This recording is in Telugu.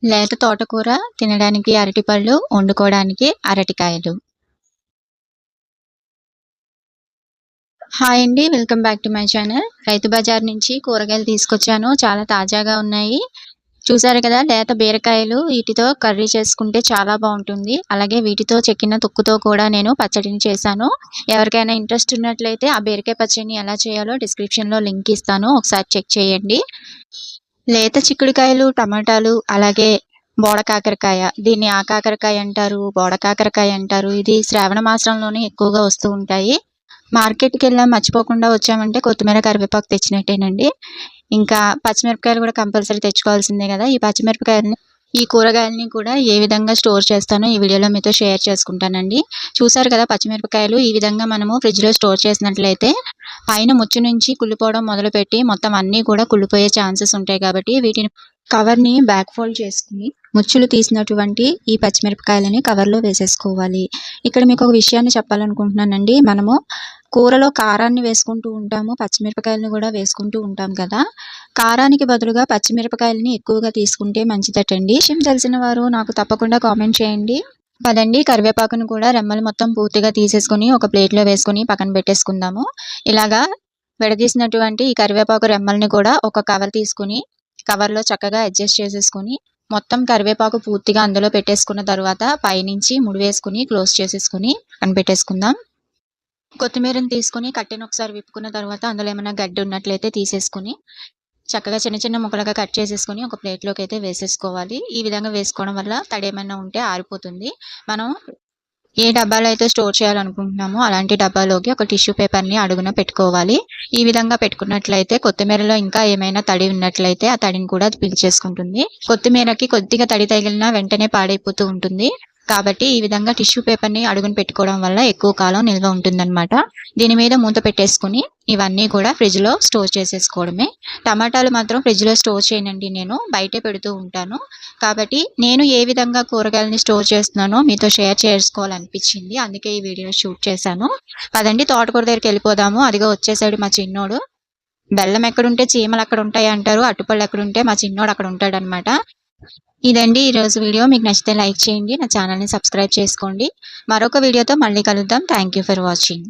లేత తోటకూర తినడానికి అరటిపళ్ళు, వండుకోవడానికి అరటికాయలు. హాయ్ అండి. Welcome back to my channel. Rythu Bazar నుంచి కూరగాయలు తీసుకొచ్చాను. చాలా తాజాగా ఉన్నాయి. చూసారు కదా! లేత బీరకాయలు వీటితో కర్రీ చేసుకుంటే చాలా బావుంటుంది. అలాగే వీటితో చెక్కిన తొక్కుతో కూడా నేను పచ్చడిని చేశాను. ఎవరికైనా ఇంట్రెస్ట్ ఉన్నట్లయితే ఆ బీరకాయ పచ్చడిని ఎలా చేయాలో డిస్క్రిప్షన్‌లో లింక్ ఇస్తాను. ఒకసారి చెక్ చేయండి. లేత చిక్కుడుకాయలు, టమాటాలు అలాగే బోడ కాకరకాయ. దీన్ని ఆకాకరకాయ అంటారు, బోడ కాకరకాయ అంటారు. ఇది శ్రావణ మాసంలోనే ఎక్కువగా వస్తూ ఉంటాయి. మార్కెట్‌కెళ్ళాం మర్చిపోకుండా వచ్చామంటే కొత్తిమీర, కరివేపాకు తెచ్చినట్టేనండి. ఇంకా పచ్చిమిరపకాయలు కూడా కంపల్సరీ తెచ్చుకోవాల్సిందే గదా! ఈ కూరగాయలని కూడా ఏ విధంగా స్టోర్ చేస్తానో ఈ వీడియోలో మీతో షేర్ చేసుకుంటానండి. చూసారు కదా! పచ్చిమిరపకాయలు ఈ విధంగా మనము ఫ్రిడ్జ్‌లో స్టోర్ చేసినట్లయితే పైన ముచ్చు నుంచి కుళ్ళిపోవడం మొదలుపెట్టి మొత్తం అన్నీ కూడా కుళ్ళిపోయే ఛాన్సెస్ ఉంటాయి కాబట్టి వీటిని కవర్‌ని బ్యాక్ ఫోల్డ్ చేసుకొని ముచ్చులు తీసినటువంటి ఈ పచ్చిమిరపకాయలని కవర్‌లో వేసేసుకోవాలి. ఇక్కడ మీకు ఒక విషయాన్ని చెప్పాలనుకుంటున్నానండి. మనము కూరలో కారాన్ని వేసుకుంటూ ఉంటాము. పచ్చిమిరపకాయలను కూడా వేసుకుంటూ ఉంటాం కదా! కారానికి బదులుగా పచ్చిమిరపకాయలని ఎక్కువగా తీసుకుంటే మంచిదటండి. విషయం తెలిసిన వారు నాకు తప్పకుండా కామెంట్ చేయండి. పదండి కరివేపాకును కూడా రెమ్మలు మొత్తం పూర్తిగా తీసేసుకొని ఒక ప్లేట్‌లో వేసుకొని పక్కన పెట్టేసుకుందాము. ఇలాగా విడదీసినటువంటి ఈ కరివేపాకు రెమ్మల్ని కూడా ఒక కవర్ తీసుకొని కవర్‌లో చక్కగా అడ్జస్ట్ చేసేసుకొని మొత్తం కరివేపాకు పూర్తిగా అందులో పెట్టేసుకున్న తర్వాత పైనుంచి ముడివేసుకొని క్లోజ్ చేసేసుకొని పక్కన పెట్టేసుకుందాం. కొత్తిమీరని తీసుకొని కట్టెను ఒకసారి విప్పుకున్న తర్వాత అందులో ఏమైనా గడ్డి ఉన్నట్లయితే తీసేసుకొని చక్కగా చిన్న చిన్న ముక్కలుగా కట్ చేసేసుకొని ఒక ప్లేట్‌లోకి అయితే వేసేసుకోవాలి. ఈ విధంగా వేసుకోవడం వల్ల తడి ఏమైనా ఉంటే ఆరిపోతుంది. మనం ఏ డబ్బాలో అయితే స్టోర్ చేయాలనుకుంటున్నామో అలాంటి డబ్బాలోకి ఒక టిష్యూ పేపర్‌ని అడుగున పెట్టుకోవాలి. ఈ విధంగా పెట్టుకున్నట్లయితే కొత్తిమీరలో ఇంకా ఏమైనా తడి ఉన్నట్లయితే ఆ తడిని కూడా అది పీల్చేసుకుంటుంది. కొత్తిమీరకి కొద్దిగా తడి తగిలినా వెంటనే పాడైపోతూ ఉంటుంది. కాబట్టి ఈ విధంగా టిష్యూ పేపర్‌ని అడుగున పెట్టుకోవడం వల్ల ఎక్కువ కాలం నిల్వ ఉంటుందన్నమాట. దీని మీద మూత పెట్టేసుకొని ఇవన్నీ కూడా ఫ్రిడ్జ్‌లో స్టోర్ చేసేసుకోవడమే. టమాటాలు మాత్రం ఫ్రిడ్జ్‌లో స్టోర్ చేయనండి నేను. బయటే పెడుతూ ఉంటాను. కాబట్టి నేను ఏ విధంగా కూరగాయలని స్టోర్ చేస్తున్నానో మీతో షేర్ చేసుకోవాలనిపించింది. అందుకే ఈ వీడియో షూట్ చేశాను. పదండి తోటకూర దగ్గరికెళ్ళిపోదాము. అదిగో వచ్చేసాడు మా చిన్నోడు. బెల్లం ఎక్కడుంటే చీమలు అక్కడ ఉంటాయి అంటారు. అరటిపళ్ళు ఎక్కడుంటే మా చిన్నోడు అక్కడ ఉంటాడనమాట. ఇదండి ఈరోజు వీడియో. మీకు నచ్చితే లైక్ చేయండి. నా ఛానల్‌ని సబ్స్క్రైబ్ చేసుకోండి. మరొక వీడియోతో మళ్ళీ కలుద్దాం. Thank you for watching.